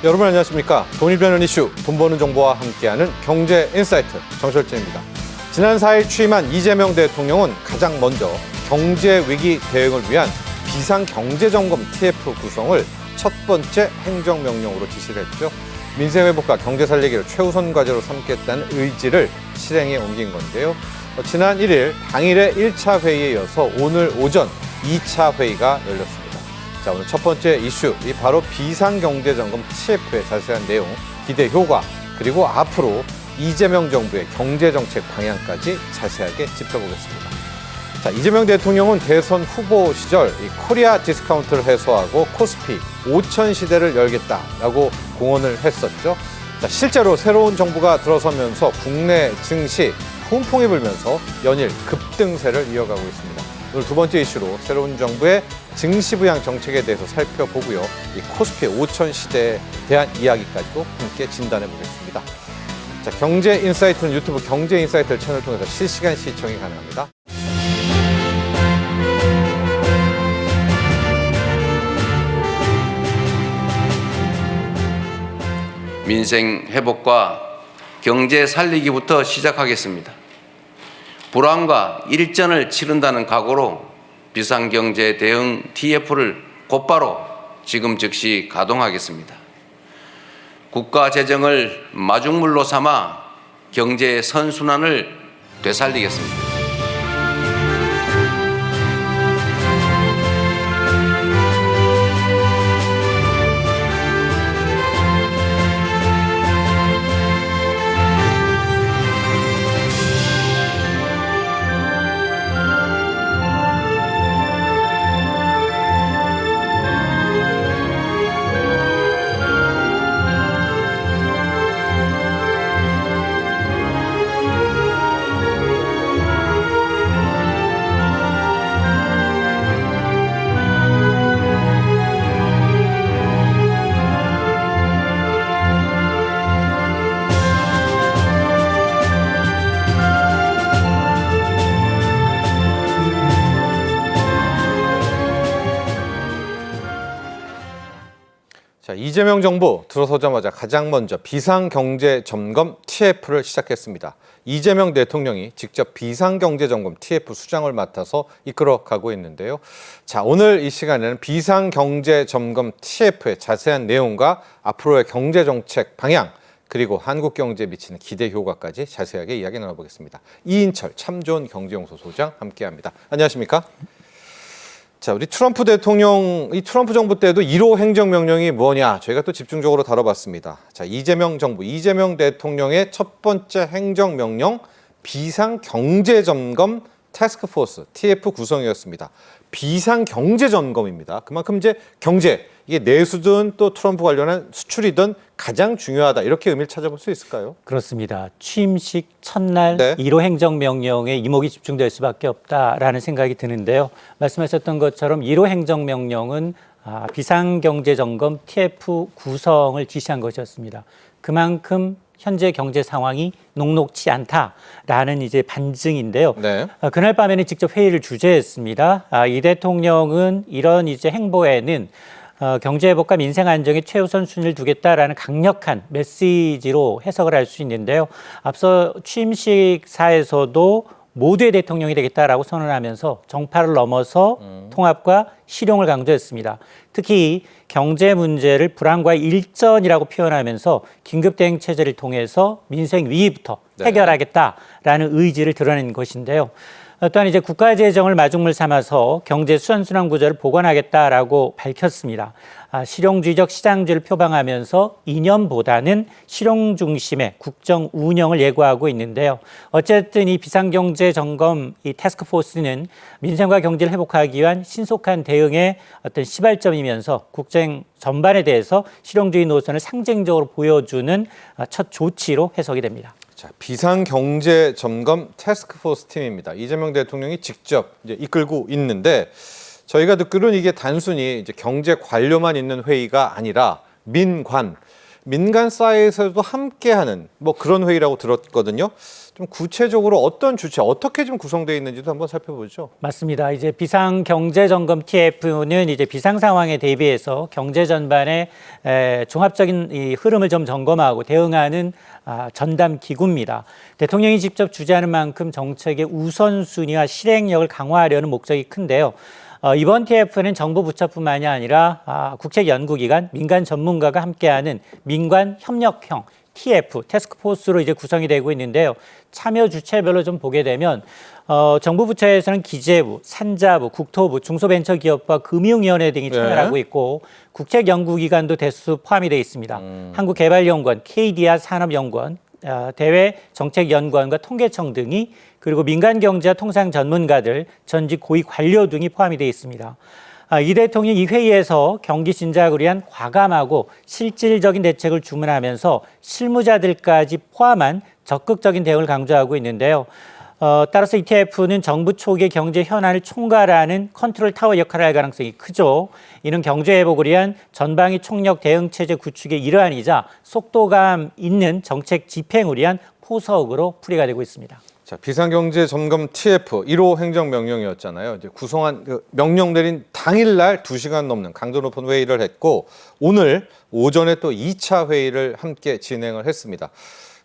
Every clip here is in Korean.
여러분 안녕하십니까? 돈이 되는 이슈, 돈 버는 정보와 함께하는 경제 인사이트 정철진입니다. 지난 4일 취임한 이재명 대통령은 가장 먼저 경제 위기 대응을 위한 비상경제점검 TF 구성을 첫 번째 행정명령으로 지시를 했죠. 민생 회복과 경제 살리기를 최우선 과제로 삼겠다는 의지를 실행에 옮긴 건데요. 지난 1일 당일의 1차 회의에 이어서 오늘 오전 2차 회의가 열렸습니다. 자, 오늘 첫 번째 이슈, 이 바로 비상경제점검 TF의 자세한 내용, 기대 효과, 그리고 앞으로 이재명 정부의 경제정책 방향까지 자세하게 짚어보겠습니다. 자, 이재명 대통령은 대선 후보 시절 이 코리아 디스카운트를 해소하고 코스피 5천 시대를 열겠다라고 공언을 했었죠. 자, 실제로 새로운 정부가 들어서면서 국내 증시 훈풍이 불면서 연일 급등세를 이어가고 있습니다. 오늘 두 번째 이슈로 새로운 정부의 증시 부양 정책에 대해서 살펴보고요. 이 코스피 5천 시대에 대한 이야기까지도 함께 진단해 보겠습니다. 자, 경제 인사이트는 유튜브 경제 인사이트 채널을 통해서 실시간 시청이 가능합니다. 민생 회복과 경제 살리기부터 시작하겠습니다. 불황과 일전을 치른다는 각오로 비상경제 대응 TF를 곧바로 지금 즉시 가동하겠습니다. 국가 재정을 마중물로 삼아 경제 선순환을 되살리겠습니다. 자, 이재명 정부 들어서자마자 가장 먼저 비상경제점검 TF를 시작했습니다. 이재명 대통령이 직접 비상경제점검 TF 수장을 맡아서 이끌어가고 있는데요. 자, 오늘 이 시간에는 비상경제점검 TF의 자세한 내용과 앞으로의 경제정책 방향, 그리고 한국 경제에 미치는 기대 효과까지 자세하게 이야기 나눠보겠습니다. 이인철 참좋은 경제연구소 소장 함께합니다. 안녕하십니까? 자, 우리 트럼프 대통령, 이 트럼프 정부 때도 1호 행정명령이 뭐냐, 저희가 또 집중적으로 다뤄봤습니다. 자, 이재명 정부, 이재명 대통령의 첫 번째 행정명령, 비상경제점검 태스크포스, TF 구성이었습니다. 비상경제점검입니다. 그만큼 이제 경제, 이게 내수든 또 트럼프 관련한 수출이든 가장 중요하다, 이렇게 의미를 찾아볼 수 있을까요? 그렇습니다. 취임식 첫날 네. 1호 행정명령에 이목이 집중될 수밖에 없다라는 생각이 드는데요. 말씀하셨던 것처럼 1호 행정명령은 비상경제점검 TF 구성을 지시한 것이었습니다. 그만큼 현재 경제 상황이 녹록치 않다라는 이제 반증인데요. 네. 그날 밤에는 직접 회의를 주재했습니다. 이 대통령은 이런 이제 행보에는 경제 회복과 민생 안정에 최우선 순위를 두겠다라는 강력한 메시지로 해석을 할 수 있는데요. 앞서 취임식사에서도 모두의 대통령이 되겠다라고 선언하면서 정파를 넘어서 통합과 실용을 강조했습니다. 특히 경제 문제를 불황과의 일전이라고 표현하면서 긴급대응 체제를 통해서 민생 위기부터 해결하겠다라는 의지를 드러낸 것인데요. 또한 이제 국가 재정을 마중물 삼아서 경제 선순환 구조를 복원하겠다라고 밝혔습니다. 실용주의적 시장주를 표방하면서 이념보다는 실용 중심의 국정 운영을 예고하고 있는데요. 어쨌든 이 비상경제 점검 이 태스크포스는 민생과 경제를 회복하기 위한 신속한 대응의 어떤 시발점이면서 국정 전반에 대해서 실용주의 노선을 상징적으로 보여주는 첫 조치로 해석이 됩니다. 자, 비상경제점검 태스크포스 팀입니다. 이재명 대통령이 직접 이제 이끌고 있는데, 저희가 듣기로는 이게 단순히 이제 경제 관료만 있는 회의가 아니라 민관, 민간 사이에서도 함께하는 뭐 그런 회의라고 들었거든요. 좀 구체적으로 어떤 주체, 어떻게 좀 구성되어 있는지도 한번 살펴보죠. 맞습니다. 이제 비상경제점검 TF는 이제 비상 상황에 대비해서 경제 전반의 종합적인 이 흐름을 좀 점검하고 대응하는 전담 기구입니다. 대통령이 직접 주재하는 만큼 정책의 우선순위와 실행력을 강화하려는 목적이 큰데요. 이번 TF는 정부 부처뿐만이 아니라 국책연구기관, 민간 전문가가 함께하는 민관협력형 TF, 태스크포스로 이제 구성이 되고 있는데요. 참여 주체별로 좀 보게 되면 정부 부처에서는 기재부, 산자부, 국토부, 중소벤처기업과 금융위원회 등이 참여를 하고 있고 국책연구기관도 대수 포함이 되어 있습니다. 한국개발연구원, KDR 산업연구원, 대외정책연구원과 통계청 등이 그리고 민간경제와 통상 전문가들, 전직 고위 관료 등이 포함이 되어 있습니다. 이 대통령이 이 회의에서 경기 진작을 위한 과감하고 실질적인 대책을 주문하면서 실무자들까지 포함한 적극적인 대응을 강조하고 있는데요. 따라서 ETF는 정부 초기의 경제 현안을 총괄하는 컨트롤 타워 역할을 할 가능성이 크죠. 이는 경제 회복을 위한 전방위 총력 대응 체제 구축의 일환이자 속도감 있는 정책 집행을 위한 포석으로 풀이가 되고 있습니다. 자, 비상경제 점검 TF 1호 행정명령이었잖아요. 이제 구성한 명령 내린 당일날 2시간 넘는 강도 높은 회의를 했고 오늘 오전에 또 2차 회의를 함께 진행을 했습니다.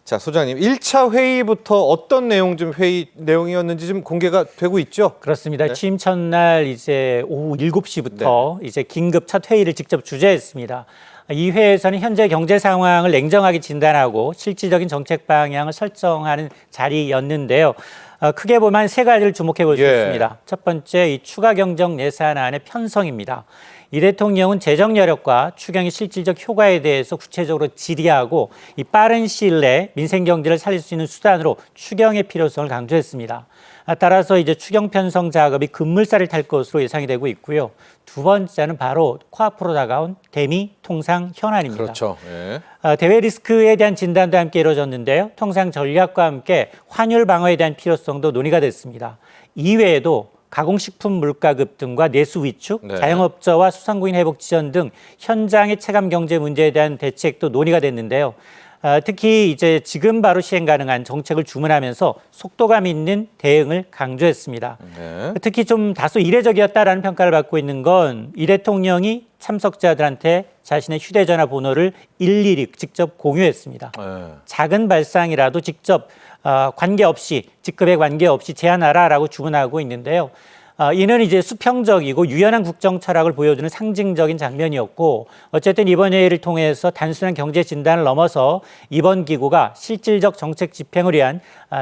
자, 소장님, 1차 회의부터 어떤 내용 좀 회의 내용이었는지 좀 공개가 되고 있죠? 그렇습니다. 네. 취임 첫날 이제 오후 7시부터 이제 긴급 첫 회의를 직접 주재했습니다. 이 회에서는 현재 경제 상황을 냉정하게 진단하고 실질적인 정책 방향을 설정하는 자리였는데요. 크게 보면 세 가지를 주목해 볼 수 있습니다. 첫 번째, 이 추가 경정 예산안의 편성입니다. 이 대통령은 재정 여력과 추경의 실질적 효과에 대해서 구체적으로 질의하고 이 빠른 시일 내에 민생 경제를 살릴 수 있는 수단으로 추경의 필요성을 강조했습니다. 따라서 이제 추경 편성 작업이 급물살을 탈 것으로 예상이 되고 있고요. 두 번째는 바로 코앞으로 다가온 대미 통상 현안입니다. 그렇죠. 예. 대외 리스크에 대한 진단도 함께 이루어졌는데요. 통상 전략과 함께 환율 방어에 대한 필요성도 논의가 됐습니다. 이외에도 가공식품 물가 급등과 내수 위축, 자영업자와 소상공인 회복 지원 등 현장의 체감 경제 문제에 대한 대책도 논의가 됐는데요. 특히 이제 지금 바로 시행 가능한 정책을 주문하면서 속도감 있는 대응을 강조했습니다. 특히 좀 다소 이례적이었다라는 평가를 받고 있는 건 이 대통령이 참석자들한테 자신의 휴대전화 번호를 일일이 직접 공유했습니다. 작은 발상이라도 직접 관계없이 직급에 관계없이 제안하라라고 주문하고 있는데요. 이는 이제 수평적이고 유연한 국정 철학을 보여주는 상징적인 장면이었고 어쨌든 이번 회의를 통해서 단순한 경제 진단을 넘어서 이번 기구가 실질적 정책 집행을 위한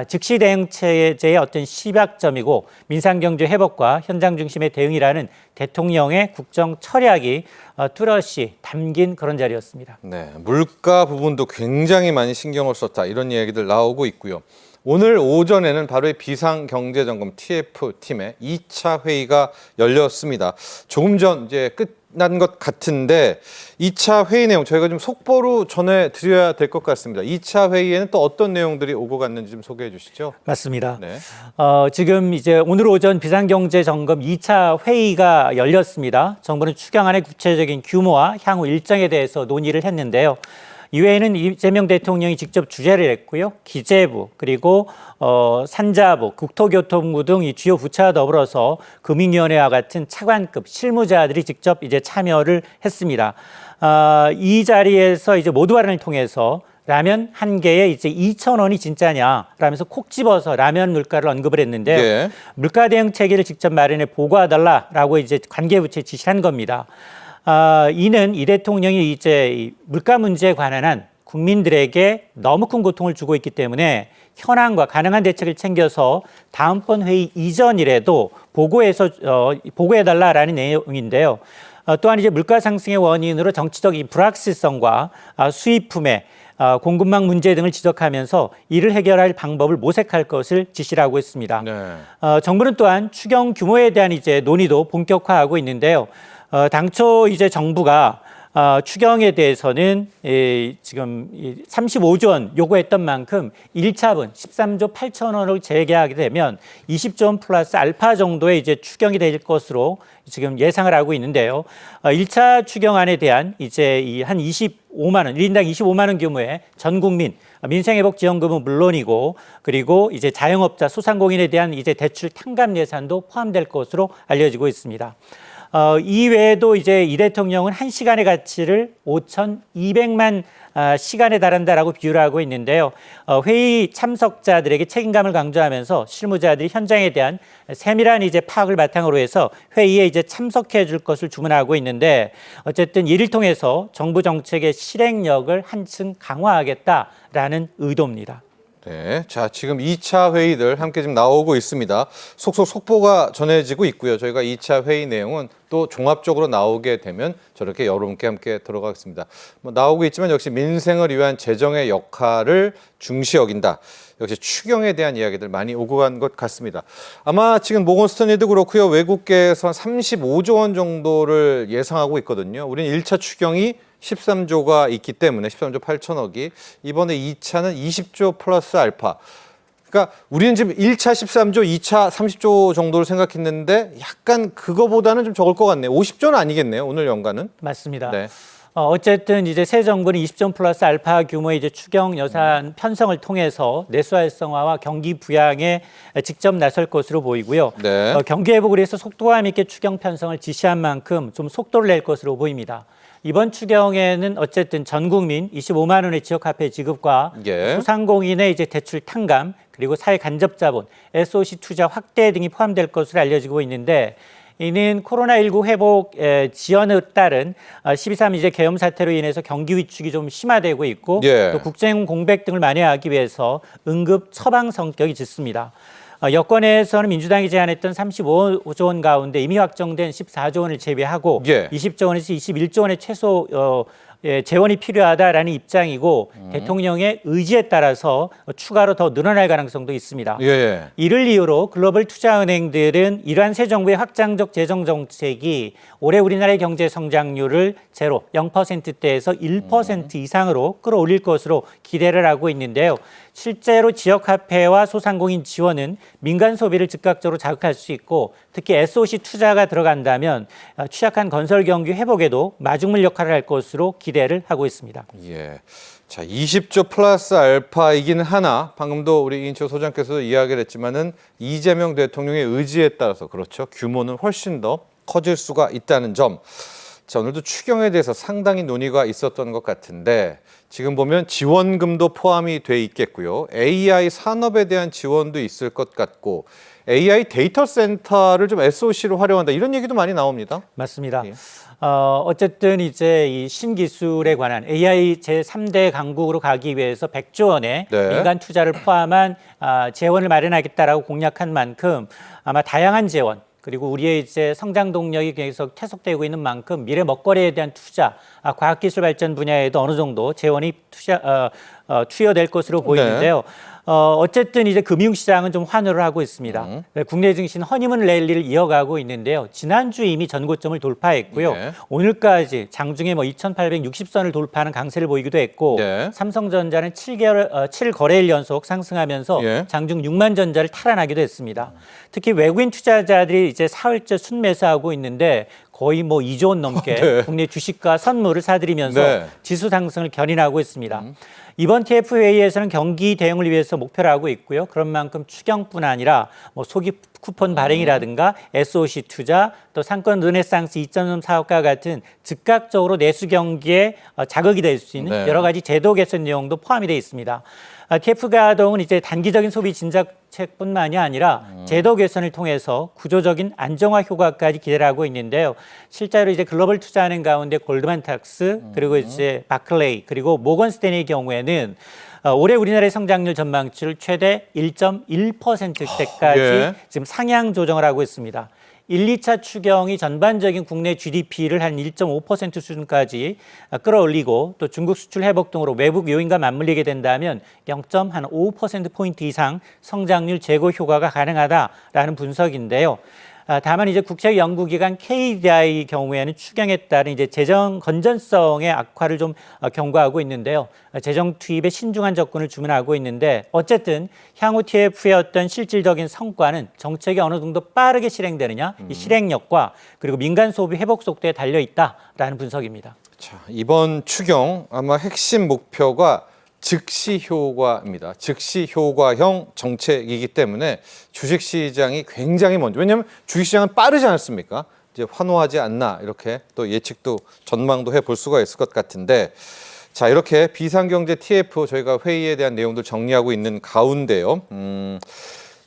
즉시 대응 체제의 어떤 시박점이고 민상경제 회복과 현장 중심의 대응이라는 대통령의 국정 철학이 뚜렷이 담긴 그런 자리였습니다. 네, 물가 부분도 굉장히 많이 신경을 썼다 이런 얘기들 나오고 있고요. 오늘 오전에는 바로 이 비상경제점검 TF팀의 2차 회의가 열렸습니다. 조금 전 이제 끝난 것 같은데 2차 회의 내용 저희가 좀 속보로 전해드려야 될 것 같습니다. 2차 회의에는 또 어떤 내용들이 오고 갔는지 좀 소개해 주시죠. 맞습니다. 네. 지금 이제 오늘 오전 비상경제점검 2차 회의가 열렸습니다. 정부는 추경안의 구체적인 규모와 향후 일정에 대해서 논의를 했는데요. 이외에는 이재명 대통령이 직접 주재를 했고요. 기재부 그리고 산자부, 국토교통부 등 이 주요 부처와 더불어서 금융위원회와 같은 차관급 실무자들이 직접 이제 참여를 했습니다. 이 자리에서 이제 모두 발언을 통해서 라면 한 개에 이제 2,000원이 진짜냐 라면서 콕 집어서 라면 물가를 언급을 했는데요. 네. 물가 대응 체계를 직접 마련해 보고해달라라고 이제 관계부처에 지시한 겁니다. 이는 이 대통령이 이제 이 물가 문제에 관한 한 국민들에게 너무 큰 고통을 주고 있기 때문에 현황과 가능한 대책을 챙겨서 다음번 회의 이전이라도 보고해달라라는 내용인데요. 또한 이제 물가 상승의 원인으로 정치적 이 불확실성과 수입품의 공급망 문제 등을 지적하면서 이를 해결할 방법을 모색할 것을 지시를 하고 있습니다. 네. 정부는 또한 추경 규모에 대한 이제 논의도 본격화하고 있는데요. 당초 이제 정부가 추경에 대해서는 지금 35조 원 요구했던 만큼 1차분 13조 8천 원을 재개하게 되면 20조 원 플러스 알파 정도의 이제 추경이 될 것으로 지금 예상을 하고 있는데요. 1차 추경안에 대한 이제 한 25만 원, 1인당 25만 원 규모의 전 국민 민생회복지원금은 물론이고 그리고 이제 자영업자 소상공인에 대한 이제 대출 탕감 예산도 포함될 것으로 알려지고 있습니다. 이외에도 이제 이 대통령은 1시간의 가치를 5,200만 시간에 달한다라고 비유를 하고 있는데요. 회의 참석자들에게 책임감을 강조하면서 실무자들이 현장에 대한 세밀한 이제 파악을 바탕으로 해서 회의에 이제 참석해 줄 것을 주문하고 있는데 어쨌든 이를 통해서 정부 정책의 실행력을 한층 강화하겠다라는 의도입니다. 네, 자 지금 2차 회의들 함께 지금 나오고 있습니다. 속속 속보가 전해지고 있고요. 저희가 2차 회의 내용은 또 종합적으로 나오게 되면 저렇게 여러분께 함께 들어가겠습니다. 나오고 있지만 역시 민생을 위한 재정의 역할을 중시 여긴다. 역시 추경에 대한 이야기들 많이 오고 간 것 같습니다. 아마 지금 모건 스탠리도 그렇고요. 외국계에서 35조 원 정도를 예상하고 있거든요. 우리는 1차 추경이 13조가 있기 때문에 13조 8천억이 이번에 2차는 20조 플러스 알파. 그러니까 우리는 지금 1차 13조, 2차 30조 정도를 생각했는데 약간 그거보다는 좀 적을 것 같네요. 50조는 아니겠네요. 오늘 연간은. 맞습니다. 네. 어쨌든 이제 새 정부는 20조 플러스 알파 규모의 이제 추경 예산 편성을 통해서 내수 활성화와 경기 부양에 직접 나설 것으로 보이고요. 네. 경기 회복을 위해서 속도감 있게 추경 편성을 지시한 만큼 좀 속도를 낼 것으로 보입니다. 이번 추경에는 어쨌든 전 국민 25만 원의 지역화폐 지급과 예. 소상공인의 이제 대출 탕감 그리고 사회 간접 자본, SOC 투자 확대 등이 포함될 것으로 알려지고 있는데 이는 코로나19 회복 지연에 따른 12.3 이제 계엄 사태로 인해서 경기 위축이 좀 심화되고 있고 예. 또 국제형 공백 등을 만회하기 위해서 응급 처방 성격이 짙습니다. 여권에서는 민주당이 제안했던 35조 원 가운데 이미 확정된 14조 원을 제외하고 예. 20조 원에서 21조 원의 최소 재원이 필요하다라는 입장이고 대통령의 의지에 따라서 추가로 더 늘어날 가능성도 있습니다. 예. 이를 이유로 글로벌 투자은행들은 이러한 새 정부의 확장적 재정 정책이 올해 우리나라의 경제 성장률을 제로 0%대에서 1% 이상으로 끌어올릴 것으로 기대를 하고 있는데요. 실제로 지역화폐와 소상공인 지원은 민간 소비를 즉각적으로 자극할 수 있고 특히 SOC 투자가 들어간다면 취약한 건설 경기 회복에도 마중물 역할을 할 것으로 기대를 하고 있습니다. 예. 자, 20조 플러스 알파이긴 하나 방금도 우리 이인철 소장께서도 이야기를 했지만은 이재명 대통령의 의지에 따라서 그렇죠. 규모는 훨씬 더 커질 수가 있다는 점. 자, 오늘도 추경에 대해서 상당히 논의가 있었던 것 같은데 지금 보면 지원금도 포함이 돼 있겠고요. AI 산업에 대한 지원도 있을 것 같고 AI 데이터 센터를 좀 SOC로 활용한다 이런 얘기도 많이 나옵니다. 맞습니다. 예. 어쨌든 이제 이 신기술에 관한 AI 제3대 강국으로 가기 위해서 100조 원의 네. 민간 투자를 포함한 재원을 마련하겠다라고 공약한 만큼 아마 다양한 재원 그리고 우리의 이제 성장 동력이 계속 계속되고 있는 만큼 미래 먹거리에 대한 투자, 과학기술 발전 분야에도 어느 정도 재원이 투여될 것으로 보이는데요. 어쨌든 이제 금융시장은 좀 환호를 하고 있습니다. 국내 증시는 허니문 랠리를 이어가고 있는데요. 지난주 이미 전고점을 돌파했고요. 네. 오늘까지 장중에 2,860선을 돌파하는 강세를 보이기도 했고 네. 삼성전자는 7거래일 연속 상승하면서 예. 장중 6만 전자를 탈환하기도 했습니다. 특히 외국인 투자자들이 이제 사흘째 순매수하고 있는데 거의 2조 원 넘게 네. 국내 주식과 선물을 사들이면서 네. 지수 상승을 견인하고 있습니다. 이번 TF 회의에서는 경기 대응을 위해서 목표를 하고 있고요. 그런 만큼 추경뿐 아니라 소기 쿠폰 발행이라든가 SOC 투자, 또 상권 르네상스 2.0 사업과 같은 즉각적으로 내수 경기에 자극이 될 수 있는 네. 여러 가지 제도 개선 내용도 포함이 되어 있습니다. TF 가동은 이제 단기적인 소비 진작책뿐만이 아니라 제도 개선을 통해서 구조적인 안정화 효과까지 기대를 하고 있는데요. 실제로 이제 글로벌 투자은행 가운데 골드만삭스 그리고 이제 바클레이 그리고 모건 스탠리의 경우에는 올해 우리나라의 성장률 전망치를 최대 1.1%대까지 예. 지금 상향 조정을 하고 있습니다. 1, 2차 추경이 전반적인 국내 GDP를 한 1.5% 수준까지 끌어올리고 또 중국 수출 회복 등으로 외국 요인과 맞물리게 된다면 0.5%포인트 이상 성장률 제고 효과가 가능하다라는 분석인데요. 다만 이제 국책연구기관 KDI 경우에는 추경에 따른 이제 재정 건전성의 악화를 좀 경고하고 있는데요. 재정 투입에 신중한 접근을 주문하고 있는데 어쨌든 향후 TF의 어떤 실질적인 성과는 정책이 어느 정도 빠르게 실행되느냐, 이 실행력과 그리고 민간 소비 회복 속도에 달려 있다라는 분석입니다. 자, 이번 추경 아마 핵심 목표가 즉시 효과입니다. 즉시 효과형 정책이기 때문에 주식시장이 굉장히 먼저, 왜냐하면 주식시장은 빠르지 않습니까? 이제 환호하지 않나 이렇게 또 예측도 전망도 해볼 수가 있을 것 같은데, 자, 이렇게 비상경제 TF 저희가 회의에 대한 내용들 정리하고 있는 가운데요.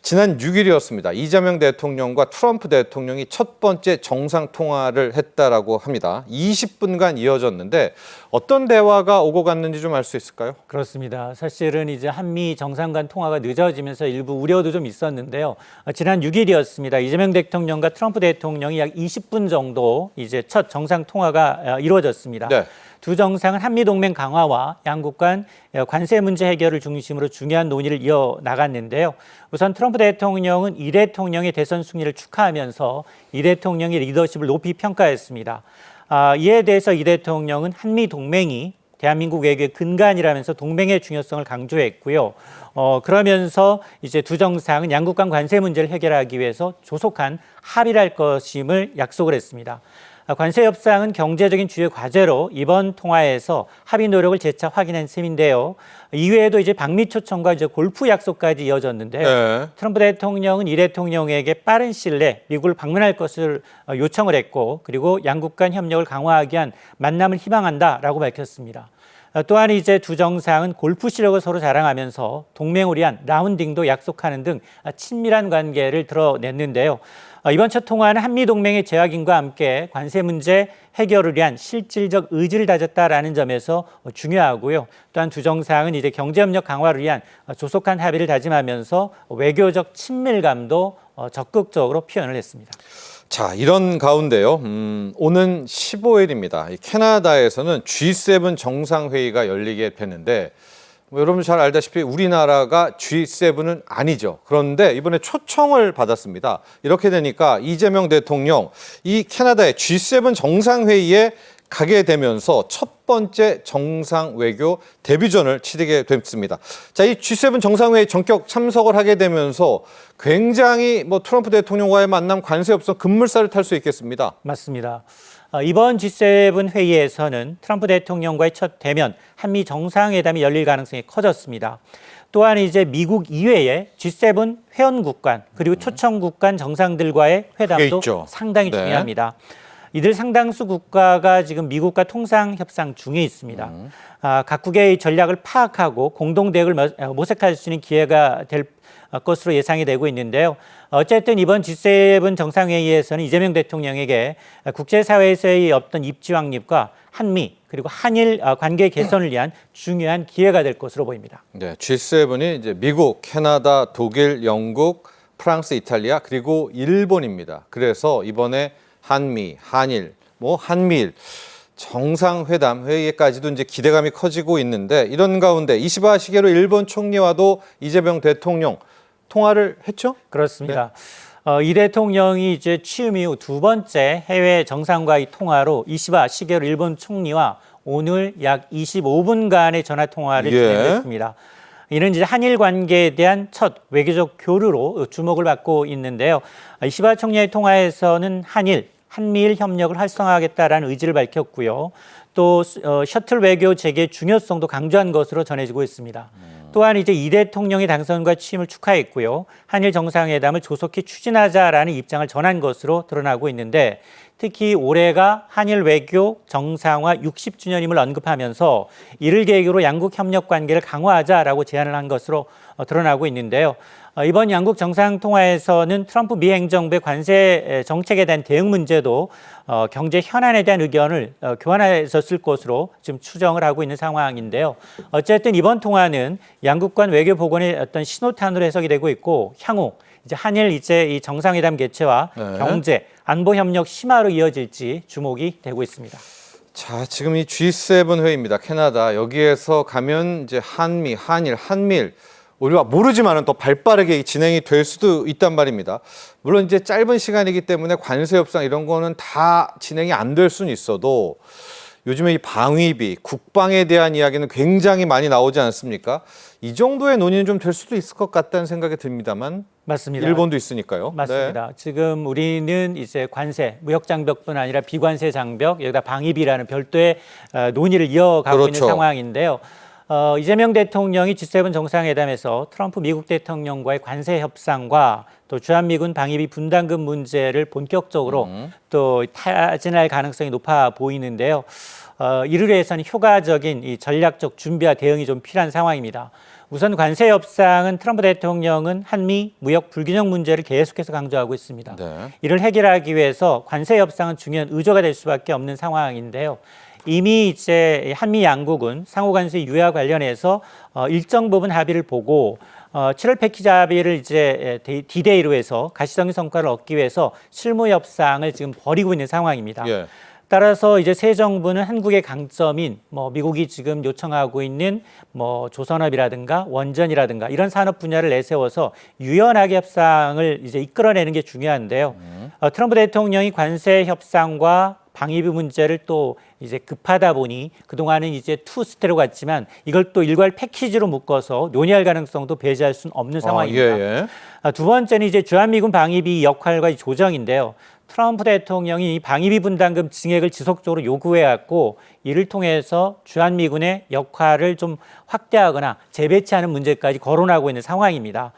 지난 6일이었습니다. 이재명 대통령과 트럼프 대통령이 첫 번째 정상통화를 했다라고 합니다. 20분간 이어졌는데 어떤 대화가 오고 갔는지 좀 알 수 있을까요? 그렇습니다. 사실은 이제 한미 정상 간 통화가 늦어지면서 일부 우려도 좀 있었는데요. 지난 6일이었습니다. 이재명 대통령과 트럼프 대통령이 약 20분 정도 이제 첫 정상 통화가 이루어졌습니다. 네. 두 정상은 한미 동맹 강화와 양국 간 관세 문제 해결을 중심으로 중요한 논의를 이어 나갔는데요. 우선 트럼프 대통령은 이 대통령의 대선 승리를 축하하면서 이 대통령의 리더십을 높이 평가했습니다. 이에 대해서 이 대통령은 한미 동맹이 대한민국 외교의 근간이라면서 동맹의 중요성을 강조했고요. 그러면서 이제 두 정상은 양국 간 관세 문제를 해결하기 위해서 조속한 합의를 할 것임을 약속을 했습니다. 관세 협상은 경제적인 주요 과제로 이번 통화에서 합의 노력을 재차 확인한 셈인데요. 이외에도 이제 방미 초청과 이제 골프 약속까지 이어졌는데요. 네. 트럼프 대통령은 이 대통령에게 빠른 시일 내에 미국을 방문할 것을 요청을 했고, 그리고 양국 간 협력을 강화하기 위한 만남을 희망한다라고 밝혔습니다. 또한 이제 두 정상은 골프 실력을 서로 자랑하면서 동맹을 위한 라운딩도 약속하는 등 친밀한 관계를 드러냈는데요. 이번 첫 통화는 한미 동맹의 재확인과 함께 관세 문제 해결을 위한 실질적 의지를 다졌다라는 점에서 중요하고요. 또한 두 정상은 이제 경제협력 강화를 위한 조속한 합의를 다짐하면서 외교적 친밀감도 적극적으로 표현을 했습니다. 자, 이런 가운데요. 오는 15일입니다. 캐나다에서는 G7 정상회의가 열리게 되는데, 여러분 잘 알다시피 우리나라가 G7은 아니죠. 그런데 이번에 초청을 받았습니다. 이렇게 되니까 이재명 대통령 이 캐나다의 G7 정상회의에 가게 되면서 첫 번째 정상 외교 데뷔전을 치르게 됐습니다. 자, 이 G7 정상회의 전격 참석을 하게 되면서 굉장히 트럼프 대통령과의 만남, 관세 협상 급물살을 탈 수 있겠습니다. 맞습니다. 이번 G7 회의에서는 트럼프 대통령과의 첫 대면 한미 정상회담이 열릴 가능성이 커졌습니다. 또한 이제 미국 이외의 G7 회원국 간 그리고 초청국 간 정상들과의 회담도 상당히 중요합니다. 이들 상당수 국가가 지금 미국과 통상 협상 중에 있습니다. 각국의 전략을 파악하고 공동 대응을 모색할 수 있는 기회가 될 것으로 예상이 되고 있는데요. 어쨌든 이번 G7 정상회의에서는 이재명 대통령에게 국제사회에서의 어떤 입지왕립과 한미 그리고 한일 관계 개선을 위한 중요한 기회가 될 것으로 보입니다. 네, G7이 이제 미국, 캐나다, 독일, 영국, 프랑스, 이탈리아 그리고 일본입니다. 그래서 이번에 한미, 한일, 한미일 정상회담 회의까지도 이제 기대감이 커지고 있는데, 이런 가운데 이시바 시게루 일본 총리와도 이재명 대통령 통화를 했죠? 그렇습니다. 이 대통령이 이제 취임 이후 두 번째 해외 정상과의 통화로 이시바 시게루 일본 총리와 오늘 약 25분간의 전화 통화를 진행했습니다. 이는 이제 한일 관계에 대한 첫 외교적 교류로 주목을 받고 있는데요. 이시바 총리의 통화에서는 한미일 협력을 활성화하겠다라는 의지를 밝혔고요. 또 셔틀 외교 재개의 중요성도 강조한 것으로 전해지고 있습니다. 또한 이제 이 대통령의 당선과 취임을 축하했고요. 한일 정상회담을 조속히 추진하자라는 입장을 전한 것으로 드러나고 있는데, 특히 올해가 한일 외교 정상화 60주년임을 언급하면서 이를 계기로 양국 협력 관계를 강화하자라고 제안을 한 것으로 드러나고 있는데요. 이번 양국 정상통화에서는 트럼프 미 행정부의 관세 정책에 대한 대응 문제도 경제 현안에 대한 의견을 교환했었을 것으로 지금 추정을 하고 있는 상황인데요. 어쨌든 이번 통화는 양국 간 외교 복원의 어떤 신호탄으로 해석이 되고 있고, 향후 이제 한일 이 정상회담 개최와 경제, 안보 협력 심화로 이어질지 주목이 되고 있습니다. 자, 지금 이 G7 회의입니다. 캐나다 여기에서 가면 이제 한미, 한일, 한미일 우리가 모르지만은 더 발빠르게 진행이 될 수도 있단 말입니다. 물론 이제 짧은 시간이기 때문에 관세 협상 이런 거는 다 진행이 안 될 수는 있어도 요즘에 이 방위비, 국방에 대한 이야기는 굉장히 많이 나오지 않습니까? 이 정도의 논의는 좀 될 수도 있을 것 같다는 생각이 듭니다만. 맞습니다. 일본도 있으니까요. 맞습니다. 네. 지금 우리는 이제 관세, 무역 장벽뿐 아니라 비관세 장벽, 여기다 방위비라는 별도의 논의를 이어가고 그렇죠. 있는 상황인데요. 이재명 대통령이 G7 정상회담에서 트럼프 미국 대통령과의 관세 협상과 또 주한미군 방위비 분담금 문제를 본격적으로 또 타진할 가능성이 높아 보이는데요. 이를 위해서는 효과적인 이 전략적 준비와 대응이 좀 필요한 상황입니다. 우선 관세 협상은 트럼프 대통령은 한미 무역 불균형 문제를 계속해서 강조하고 있습니다. 네. 이를 해결하기 위해서 관세 협상은 중요한 의조가 될 수밖에 없는 상황인데요. 이미 이제 한미 양국은 상호 관세 유예와 관련해서 일정 부분 합의를 보고 7월 패키지 합의를 이제 D-Day로 해서 가시적인 성과를 얻기 위해서 실무 협상을 지금 벌이고 있는 상황입니다. 예. 따라서 이제 새 정부는 한국의 강점인 미국이 지금 요청하고 있는 조선업이라든가 원전이라든가 이런 산업 분야를 내세워서 유연하게 협상을 이제 이끌어내는 게 중요한데요. 트럼프 대통령이 관세 협상과 방위비 문제를 또 이제 급하다 보니 그동안은 이제 투스테로 갔지만 이걸 또 일괄 패키지로 묶어서 논의할 가능성도 배제할 수는 없는 상황입니다. 예. 두 번째는 이제 주한미군 방위비 역할과 조정인데요. 트럼프 대통령이 이 방위비 분담금 증액을 지속적으로 요구해왔고 이를 통해서 주한미군의 역할을 좀 확대하거나 재배치하는 문제까지 거론하고 있는 상황입니다.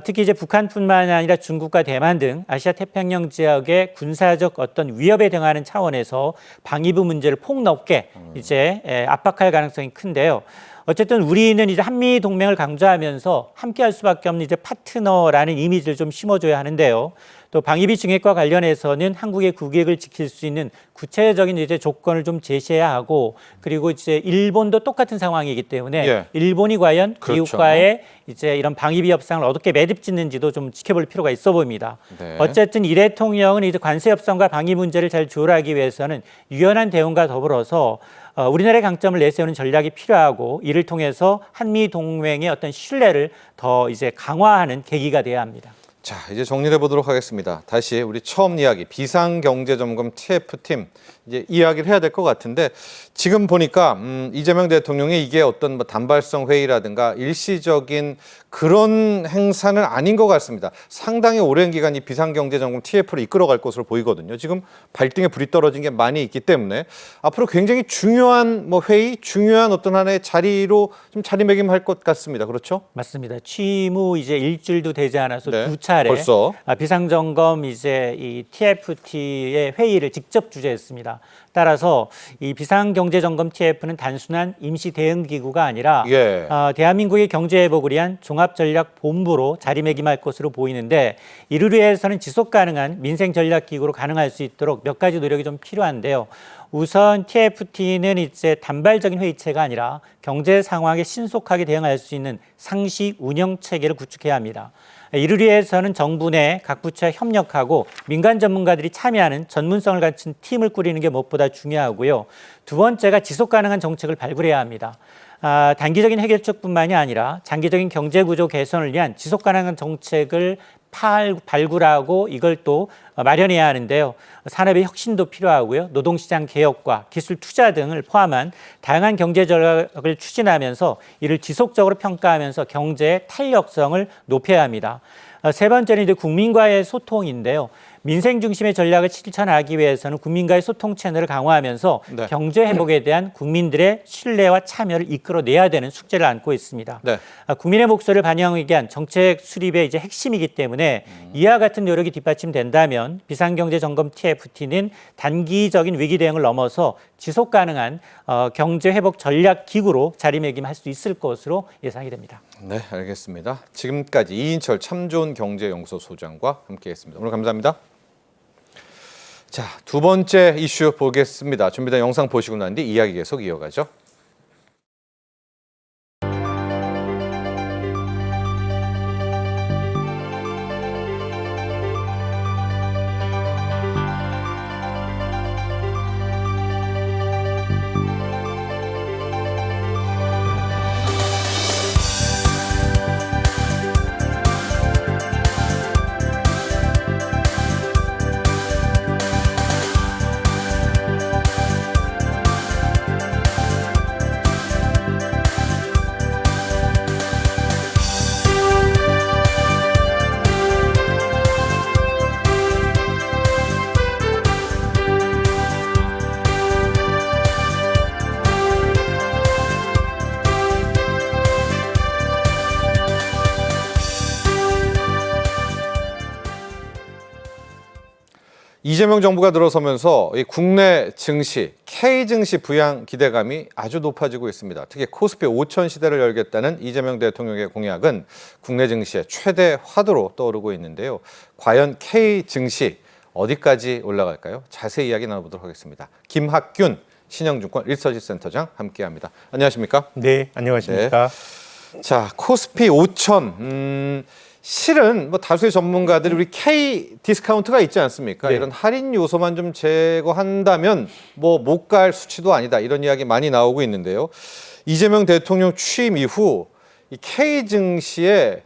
특히 이제 북한뿐만 아니라 중국과 대만 등 아시아 태평양 지역의 군사적 어떤 위협에 대응하는 차원에서 방위비 문제를 폭넓게 이제 압박할 가능성이 큰데요. 어쨌든 우리는 이제 한미 동맹을 강조하면서 함께할 수밖에 없는 이제 파트너라는 이미지를 좀 심어줘야 하는데요. 또 방위비 증액과 관련해서는 한국의 국익을 지킬 수 있는 구체적인 이제 조건을 좀 제시해야 하고 그리고 이제 일본도 똑같은 상황이기 때문에 예. 일본이 과연 그렇죠. 미국과의 이제 이런 방위비 협상을 어떻게 매듭짓는지도 좀 지켜볼 필요가 있어 보입니다. 네. 어쨌든 이 대통령은 이제 관세 협상과 방위 문제를 잘 조율하기 위해서는 유연한 대응과 더불어서 우리나라의 강점을 내세우는 전략이 필요하고 이를 통해서 한미 동맹의 어떤 신뢰를 더 이제 강화하는 계기가 돼야 합니다. 자, 이제 정리해 보도록 하겠습니다. 다시 우리 처음 이야기 비상경제점검 TF팀 이제 이야기를 해야 될 것 같은데 지금 보니까 이재명 대통령이 이게 어떤 단발성 회의라든가 일시적인 그런 행사는 아닌 것 같습니다. 상당히 오랜 기간 이 비상경제점검 TF를 이끌어갈 것으로 보이거든요. 지금 발등에 불이 떨어진 게 많이 있기 때문에 앞으로 굉장히 중요한 회의, 중요한 어떤 하나의 자리로 좀 자리매김할 것 같습니다. 그렇죠? 맞습니다. 취임 후 이제 일주일도 되지 않아서 네, 두 차례 벌써. 비상점검 이제 이 TFT의 회의를 직접 주재했습니다. 따라서 이 비상경제점검 TF는 단순한 임시 대응 기구가 아니라 예. 대한민국의 경제 회복을 위한 종합전략본부로 자리매김할 것으로 보이는데 이를 위해서는 지속 가능한 민생 전략 기구로 가능할 수 있도록 몇 가지 노력이 좀 필요한데요. 우선 TFT는 이제 단발적인 회의체가 아니라 경제 상황에 신속하게 대응할 수 있는 상시 운영 체계를 구축해야 합니다. 이를 위해서는 정부 내 각 부처와 협력하고 민간 전문가들이 참여하는 전문성을 갖춘 팀을 꾸리는 게 무엇보다 중요하고요. 두 번째가 지속 가능한 정책을 발굴해야 합니다. 단기적인 해결책뿐만이 아니라 장기적인 경제 구조 개선을 위한 지속 가능한 정책을 발굴하고 이걸 또 마련해야 하는데요. 산업의 혁신도 필요하고요. 노동시장 개혁과 기술 투자 등을 포함한 다양한 경제 전략을 추진하면서 이를 지속적으로 평가하면서 경제의 탄력성을 높여야 합니다. 세 번째는 이제 국민과의 소통인데요. 민생 중심의 전략을 실천하기 위해서는 국민과의 소통 채널을 강화하면서 네. 경제 회복에 대한 국민들의 신뢰와 참여를 이끌어내야 되는 숙제를 안고 있습니다. 네. 국민의 목소리를 반영하기 위한 정책 수립의 이제 핵심이기 때문에 이와 같은 노력이 뒷받침된다면 비상경제점검 TFT는 단기적인 위기 대응을 넘어서 지속 가능한 경제 회복 전략 기구로 자리매김할 수 있을 것으로 예상이 됩니다. 네, 알겠습니다. 지금까지 이인철 참 좋은 경제연구소 소장과 함께했습니다. 오늘 감사합니다. 자, 두 번째 이슈 보겠습니다. 준비된 영상 보시고 난 뒤 이야기 계속 이어가죠. 이재명 정부가 들어서면서 이 국내 증시, K 증시 부양 기대감이 아주 높아지고 있습니다. 특히 코스피 5천 시대를 열겠다는 이재명 대통령의 공약은 국내 증시의 최대 화두로 떠오르고 있는데요. 과연 K 증시 어디까지 올라갈까요? 자세히 이야기 나눠보도록 하겠습니다. 김학균 신영증권 리서치 센터장 함께합니다. 안녕하십니까? 네, 안녕하십니까? 네. 자, 코스피 5천 실은 뭐 다수의 전문가들이 우리 K 디스카운트가 있지 않습니까? 네. 이런 할인 요소만 좀 제거한다면 뭐 못 갈 수치도 아니다. 이런 이야기 많이 나오고 있는데요. 이재명 대통령 취임 이후 이 K 증시에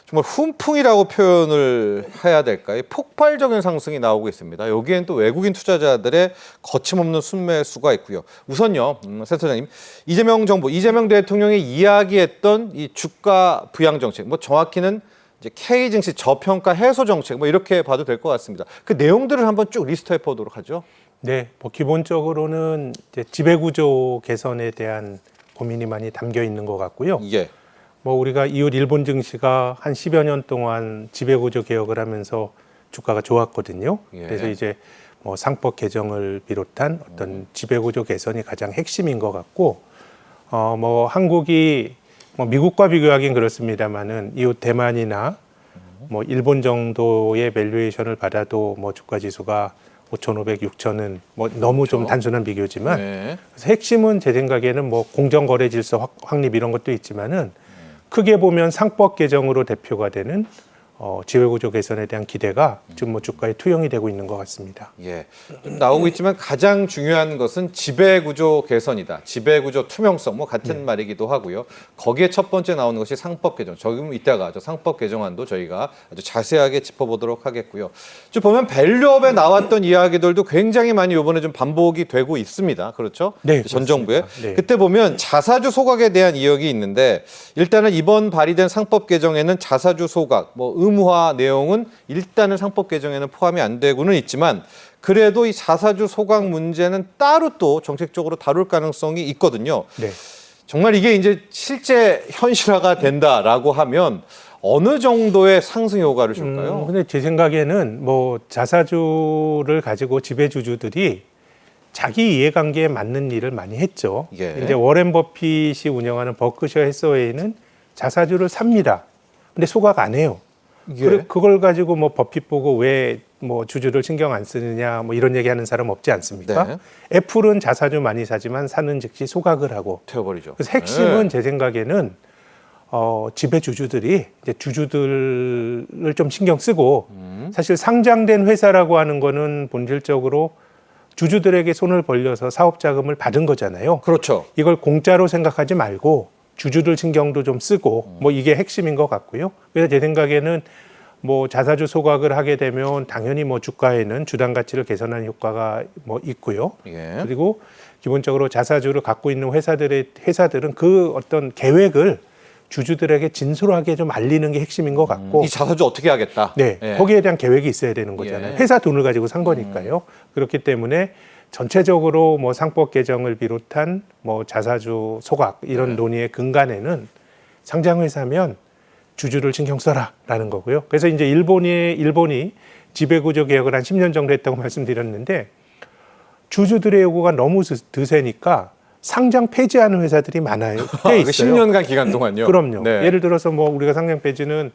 정말 훈풍이라고 표현을 해야 될까요? 폭발적인 상승이 나오고 있습니다. 여기엔 또 외국인 투자자들의 거침없는 순매수가 있고요. 우선요, 센터장님, 이재명 정부, 이재명 대통령이 이야기했던 이 주가 부양 정책, 뭐 정확히는 이제 K 증시 저평가 해소 정책, 뭐 이렇게 봐도 될 것 같습니다. 그 내용들을 한번 쭉 리스트해 보도록 하죠. 네, 뭐 기본적으로는 이제 지배구조 개선에 대한 고민이 많이 담겨 있는 것 같고요. 예. 뭐 우리가 이웃 일본 증시가 한 10여 년 동안 지배구조 개혁을 하면서 주가가 좋았거든요. 예. 그래서 이제 뭐 상법 개정을 비롯한 어떤 지배구조 개선이 가장 핵심인 것 같고, 뭐 한국이 뭐 미국과 비교하긴 그렇습니다만은 이웃 대만이나 뭐 일본 정도의 밸류에이션을 받아도 뭐 주가 지수가 5,500, 6,000은 뭐 너무 좀 단순한 비교지만, 네. 그래서 핵심은 제 생각에는 뭐 공정거래 질서 확립 이런 것도 있지만은 크게 보면 상법 개정으로 대표가 되는 지배구조 개선에 대한 기대가 지금 뭐 주가에 투영이 되고 있는 것 같습니다. 예, 좀 나오고 있지만 가장 중요한 것은 지배구조 개선이다. 지배구조 투명성, 뭐 같은 말이기도 하고요. 거기에 첫 번째 나오는 것이 상법 개정. 조금 이따가 저 상법 개정안도 저희가 아주 자세하게 짚어보도록 하겠고요. 좀 보면 밸류업에 나왔던 이야기들도 굉장히 많이 이번에 좀 반복이 되고 있습니다. 그렇죠? 네, 전 정부에. 네. 그때 보면 자사주 소각에 대한 이야기 있는데 일단은 이번 발의된 상법 개정에는 자사주 소각, 뭐 의무화 내용은 일단은 상법 개정에는 포함이 안 되고는 있지만 그래도 이 자사주 소각 문제는 따로 또 정책적으로 다룰 가능성이 있거든요. 네. 정말 이게 이제 실제 현실화가 된다라고 하면 어느 정도의 상승 효과를 줄까요? 근데 제 생각에는 뭐 자사주를 가지고 지배주주들이 자기 이해관계에 맞는 일을 많이 했죠. 예. 이제 워렌 버핏이 운영하는 버크셔 해서웨이는 자사주를 삽니다. 근데 소각 안 해요. 예. 그걸 가지고 뭐 버핏 보고 왜 뭐 주주를 신경 안 쓰느냐 뭐 이런 얘기하는 사람 없지 않습니까? 네. 애플은 자사주 많이 사지만 사는 즉시 소각을 하고. 태워버리죠. 그래서 핵심은 네. 제 생각에는 지배주주들이 이제 주주들을 좀 신경 쓰고 사실 상장된 회사라고 하는 거는 본질적으로 주주들에게 손을 벌려서 사업 자금을 받은 거잖아요. 그렇죠. 이걸 공짜로 생각하지 말고 주주들 신경도 좀 쓰고 뭐 이게 핵심인 것 같고요. 그래서 제 생각에는 뭐 자사주 소각을 하게 되면 당연히 뭐 주가에는 주당 가치를 개선하는 효과가 뭐 있고요. 예. 그리고 기본적으로 자사주를 갖고 있는 회사들은 그 어떤 계획을 주주들에게 진솔하게 좀 알리는 게 핵심인 것 같고 이 자사주 어떻게 하겠다. 네, 예. 거기에 대한 계획이 있어야 되는 거잖아요. 예. 회사 돈을 가지고 산 거니까요. 그렇기 때문에 전체적으로 뭐 상법 개정을 비롯한 뭐 자사주 소각 이런 논의의 근간에는 상장 회사면 주주를 신경 써라라는 거고요. 그래서 이제 일본이 지배구조 개혁을 한 10년 정도 했다고 말씀드렸는데 주주들의 요구가 너무 드세니까 상장 폐지하는 회사들이 많아요. 꽤 있어요. 10년간 기간 동안요. 그럼요. 네. 예를 들어서 뭐 우리가 상장 폐지는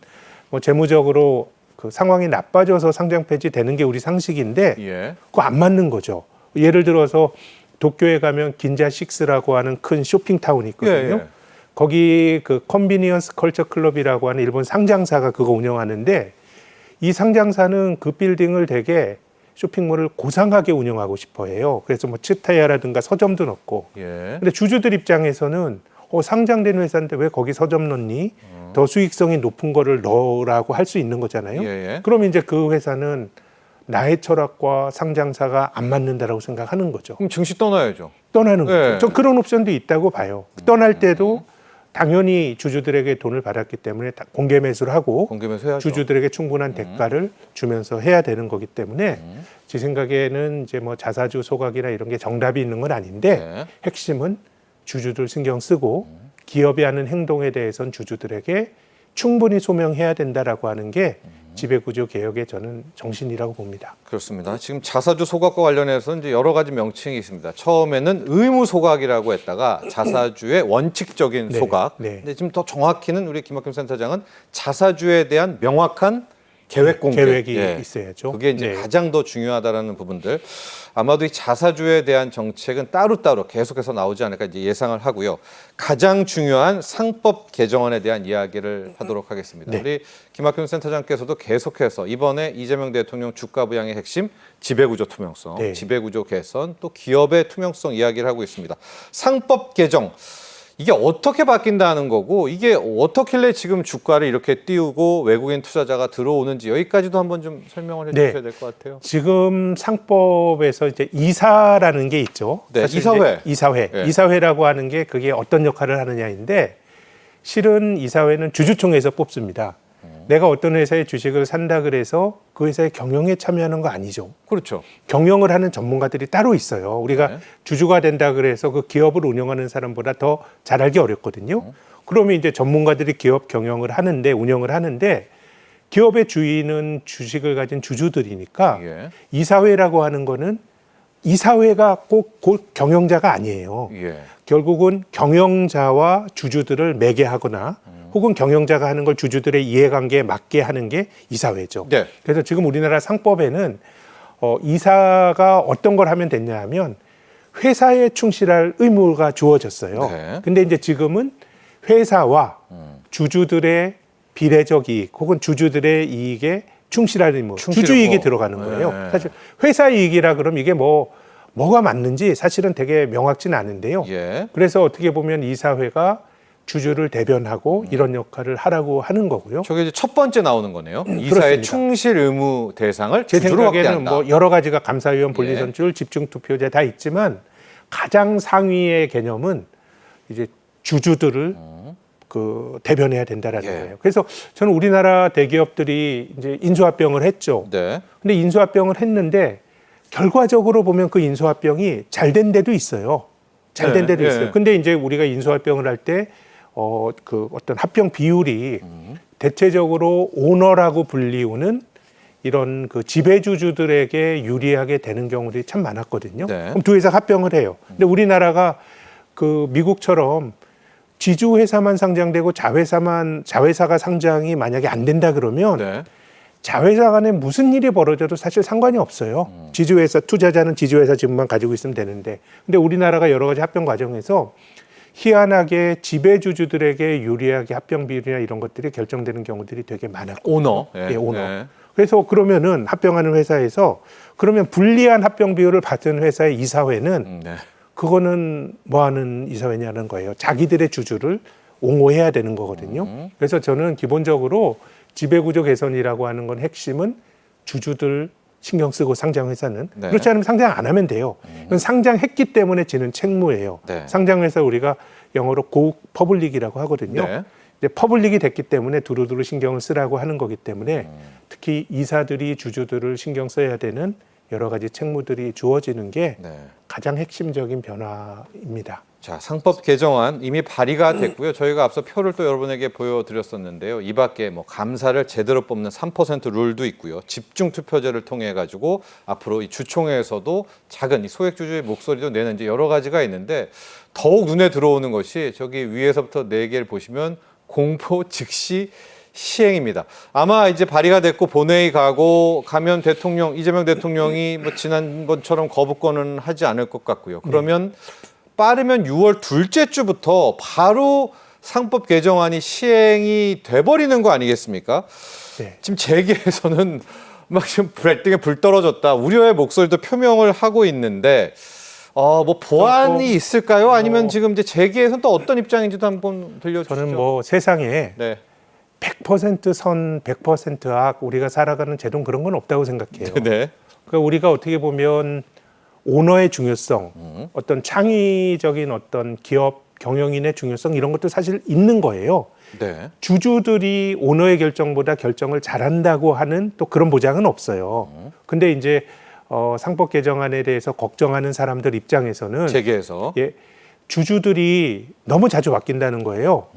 뭐 재무적으로 그 상황이 나빠져서 상장 폐지되는 게 우리 상식인데 예. 그거 안 맞는 거죠. 예를 들어서 도쿄에 가면 긴자6라고 하는 큰 쇼핑타운이 있거든요. 예, 예. 거기 그 컨비니언스 컬처 클럽이라고 하는 일본 상장사가 그거 운영하는데 이 상장사는 그 빌딩을 되게 쇼핑몰을 고상하게 운영하고 싶어 해요. 그래서 뭐 츠타야라든가 서점도 넣고. 예. 근데 주주들 입장에서는 상장된 회사인데 왜 거기 서점 넣니? 더 수익성이 높은 거를 넣으라고 할 수 있는 거잖아요. 예, 예. 그럼 이제 그 회사는 나의 철학과 상장사가 안 맞는다라고 생각하는 거죠. 그럼 증시 떠나야죠. 떠나는 예. 거죠. 전 그런 옵션도 있다고 봐요. 떠날 때도 당연히 주주들에게 돈을 받았기 때문에 다 공개 매수를 하고 공개면서 해야죠. 주주들에게 충분한 대가를 주면서 해야 되는 거기 때문에 제 생각에는 이제 뭐 자사주 소각이나 이런 게 정답이 있는 건 아닌데 네. 핵심은 주주들 신경 쓰고 기업이 하는 행동에 대해서는 주주들에게 충분히 소명해야 된다라고 하는 게 지배구조 개혁의 저는 정신이라고 봅니다. 그렇습니다. 지금 자사주 소각과 관련해서 이제 여러 가지 명칭이 있습니다. 처음에는 의무 소각이라고 했다가 자사주의 원칙적인 네, 소각. 네. 근데 지금 더 정확히는 우리 김학겸 센터장은 자사주에 대한 명확한 계획 공개. 계획이 예. 있어야죠. 그게 이제 네. 가장 더 중요하다라는 부분들. 아마도 이 자사주에 대한 정책은 따로따로 계속해서 나오지 않을까 이제 예상을 하고요. 가장 중요한 상법 개정안에 대한 이야기를 하도록 하겠습니다. 네. 우리 김학균 센터장께서도 계속해서 이번에 이재명 대통령 주가 부양의 핵심 지배구조 투명성, 네. 지배구조 개선, 또 기업의 투명성 이야기를 하고 있습니다. 상법 개정. 이게 어떻게 바뀐다는 거고 이게 어떻길래 지금 주가를 이렇게 띄우고 외국인 투자자가 들어오는지 여기까지도 한번 좀 설명을 네. 해주셔야 될 것 같아요. 지금 상법에서 이제 이사라는 게 있죠. 네, 사실 이사회. 이제 이사회. 네. 이사회라고 하는 게 그게 어떤 역할을 하느냐인데 실은 이사회는 주주총회에서 뽑습니다. 내가 어떤 회사의 주식을 산다 그래서 그 회사의 경영에 참여하는 거 아니죠. 그렇죠. 경영을 하는 전문가들이 따로 있어요. 우리가 네. 주주가 된다 그래서 그 기업을 운영하는 사람보다 더 잘알기 어렵거든요. 그러면 이제 전문가들이 기업 경영을 하는데 운영을 하는데 기업의 주인은 주식을 가진 주주들이니까 예. 이사회라고 하는 거는 이사회가 꼭 경영자가 아니에요. 예. 결국은 경영자와 주주들을 매개하거나 혹은 경영자가 하는 걸 주주들의 이해관계에 맞게 하는 게 이사회죠. 네. 그래서 지금 우리나라 상법에는 이사가 어떤 걸 하면 됐냐 하면 회사에 충실할 의무가 주어졌어요. 네. 근데 이제 지금은 회사와 주주들의 비례적 이익 혹은 주주들의 이익에 충실할 의무, 주주 이익이 들어가는 거예요. 네. 사실 회사 이익이라 그러면 이게 뭐가 맞는지 사실은 되게 명확지는 않은데요. 예. 그래서 어떻게 보면 이사회가 주주를 대변하고 이런 역할을 하라고 하는 거고요. 저게 이제 첫 번째 나오는 거네요. 이사의 그렇습니다. 충실 의무 대상을 제 주주로 생각에는 확대한다. 뭐 여러 가지가 감사위원, 예. 분리선출, 집중투표제 다 있지만 가장 상위의 개념은 이제 주주들을 그 대변해야 된다라는 예. 거예요. 그래서 저는 우리나라 대기업들이 이제 인수합병을 했죠. 네. 근데 인수합병을 했는데 결과적으로 보면 그 인수합병이 잘 된 데도 있어요. 잘 된 네, 데도 예. 있어요. 근데 이제 우리가 인수합병을 할 때 그 어떤 합병 비율이 대체적으로 오너라고 불리우는 이런 그 지배주주들에게 유리하게 되는 경우들이 참 많았거든요. 네. 그럼 두 회사가 합병을 해요. 근데 우리나라가 그 미국처럼 지주회사만 상장되고 자회사가 상장이 만약에 안 된다 그러면 네. 자회사 간에 무슨 일이 벌어져도 사실 상관이 없어요. 지주회사, 투자자는 지주회사 지분만 가지고 있으면 되는데. 근데 우리나라가 여러 가지 합병 과정에서 희한하게 지배주주들에게 유리하게 합병 비율이나 이런 것들이 결정되는 경우들이 되게 많았고. 오너. 예, 오너. 예. 그래서 그러면은 합병하는 회사에서 그러면 불리한 합병 비율을 받은 회사의 이사회는 네. 그거는 뭐 하는 이사회냐는 거예요. 자기들의 주주를 옹호해야 되는 거거든요. 그래서 저는 기본적으로 지배구조 개선이라고 하는 건 핵심은 주주들 신경 쓰고 상장회사는 네. 그렇지 않으면 상장 안 하면 돼요. 이건 상장했기 때문에 지는 책무예요. 네. 상장회사 우리가 영어로 고 퍼블릭이라고 하거든요. 네. 이제 퍼블릭이 됐기 때문에 두루두루 신경을 쓰라고 하는 거기 때문에 특히 이사들이 주주들을 신경 써야 되는 여러 가지 책무들이 주어지는 게 네. 가장 핵심적인 변화입니다. 자, 상법 개정안 이미 발의가 됐고요. 저희가 앞서 표를 또 여러분에게 보여드렸었는데요. 이 밖에 뭐 감사를 제대로 뽑는 3% 룰도 있고요. 집중 투표제를 통해 가지고 앞으로 이 주총회에서도 작은 이 소액주주의 목소리도 내는 이제 여러 가지가 있는데 더욱 눈에 들어오는 것이 저기 위에서부터 4개를 보시면 공포 즉시 시행입니다. 아마 이제 발의가 됐고 본회의 가면 이재명 대통령이 뭐 지난번처럼 거부권은 하지 않을 것 같고요. 그러면 빠르면 6월 둘째 주부터 바로 상법 개정안이 시행이 돼버리는 거 아니겠습니까? 네. 지금 재계에서는 막 지금 발등에 불 떨어졌다. 우려의 목소리도 표명을 하고 있는데 뭐 보완이 있을까요? 아니면 지금 이제 재계에서는 또 어떤 입장인지도 한번 들려주시죠. 저는 뭐 세상에 네. 100% 선, 100% 악, 우리가 살아가는 제도는 그런 건 없다고 생각해요. 네. 그러니까 우리가 어떻게 보면 오너의 중요성, 어떤 창의적인 어떤 기업 경영인의 중요성 이런 것도 사실 있는 거예요. 네. 주주들이 오너의 결정보다 결정을 잘한다고 하는 또 그런 보장은 없어요. 근데 이제 상법 개정안에 대해서 걱정하는 사람들 입장에서는 재계에서 예, 주주들이 너무 자주 바뀐다는 거예요.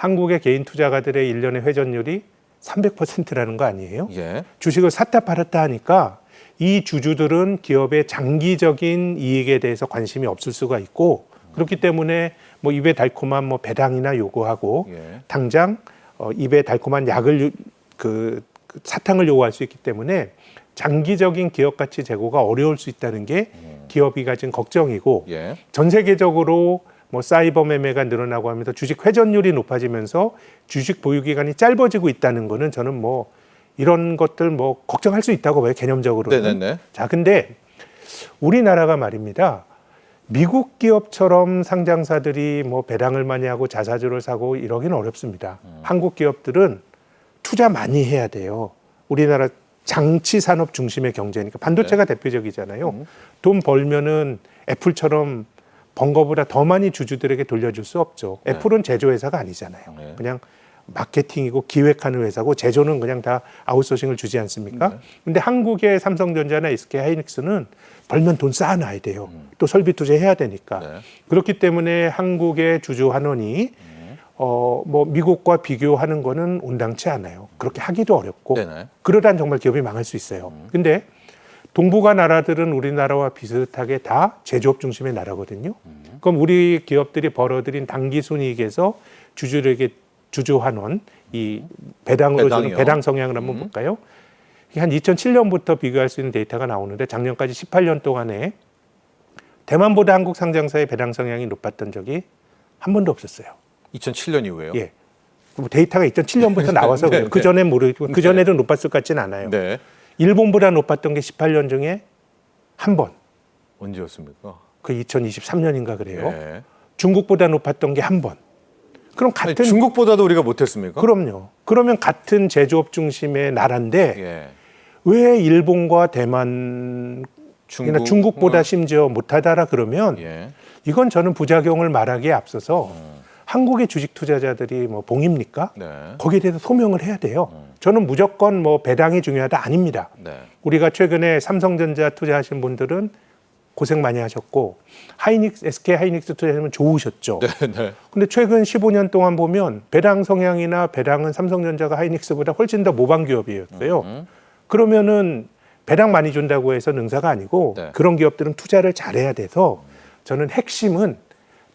한국의 개인 투자가들의 일년의 회전율이 300%라는 거 아니에요? 예. 주식을 샀다 팔았다 하니까 이 주주들은 기업의 장기적인 이익에 대해서 관심이 없을 수가 있고 그렇기 때문에 뭐 입에 달콤한 뭐 배당이나 요구하고 예. 당장 입에 달콤한 약을 그 사탕을 요구할 수 있기 때문에 장기적인 기업 가치 제고가 어려울 수 있다는 게 기업이 가진 걱정이고 예. 전 세계적으로 뭐 사이버 매매가 늘어나고 하면서 주식 회전율이 높아지면서 주식 보유 기간이 짧아지고 있다는 거는 저는 뭐 이런 것들 뭐 걱정할 수 있다고 봐요, 개념적으로는. 네네네. 자, 근데 우리나라가 말입니다. 미국 기업처럼 상장사들이 뭐 배당을 많이 하고 자사주를 사고 이러기는 어렵습니다. 한국 기업들은 투자 많이 해야 돼요. 우리나라 장치 산업 중심의 경제니까 반도체가 대표적이잖아요. 돈 벌면은 애플처럼 번 거보다 더 많이 주주들에게 돌려줄 수 없죠. 애플은 제조회사가 아니잖아요. 네. 그냥 마케팅이고 기획하는 회사고 제조는 그냥 다 아웃소싱을 주지 않습니까? 근데 한국의 삼성전자나 SK 하이닉스는 벌면 돈 쌓아놔야 돼요. 또 설비 투자해야 되니까. 네. 그렇기 때문에 한국의 주주 환원이 뭐 미국과 비교하는 거는 온당치 않아요. 그렇게 하기도 어렵고 네네. 그러다 정말 기업이 망할 수 있어요. 근데 동북아 나라들은 우리나라와 비슷하게 다 제조업 중심의 나라거든요. 그럼 우리 기업들이 벌어들인 당기 순이익에서 주주들에게 주주 환원, 이 배당으로 주는 배당이요? 배당 성향을 한번 볼까요? 이게 한 2007년부터 비교할 수 있는 데이터가 나오는데 작년까지 18년 동안에 대만보다 한국 상장사의 배당 성향이 높았던 적이 한 번도 없었어요. 2007년 이후에요. 예. 뭐 데이터가 2007년부터 나와서 그래요. 그 전에 모르고 그 전에도 높았을 것 같지는 않아요. 네. 일본보다 높았던 게 18년 중에 한 번. 언제였습니까? 그 2023년인가 그래요. 예. 중국보다 높았던 게 한 번. 그럼 아니, 같은 중국보다도 우리가 못했습니까? 그럼요. 그러면 같은 제조업 중심의 나라인데 예. 왜 일본과 대만 중국보다 심지어 못하다라 그러면 예. 이건 저는 부작용을 말하기에 앞서서 한국의 주식 투자자들이 뭐 봉입니까? 네. 거기에 대해서 소명을 해야 돼요. 저는 무조건 뭐 배당이 중요하다 아닙니다. 네. 우리가 최근에 삼성전자 투자하신 분들은 고생 많이 하셨고 하이닉스, SK 하이닉스 투자하시면 좋으셨죠. 네. 근데 최근 15년 동안 보면 배당 성향이나 배당은 삼성전자가 하이닉스보다 훨씬 더 모방 기업이었어요. 그러면은 배당 많이 준다고 해서 능사가 아니고 네. 그런 기업들은 투자를 잘해야 돼서 저는 핵심은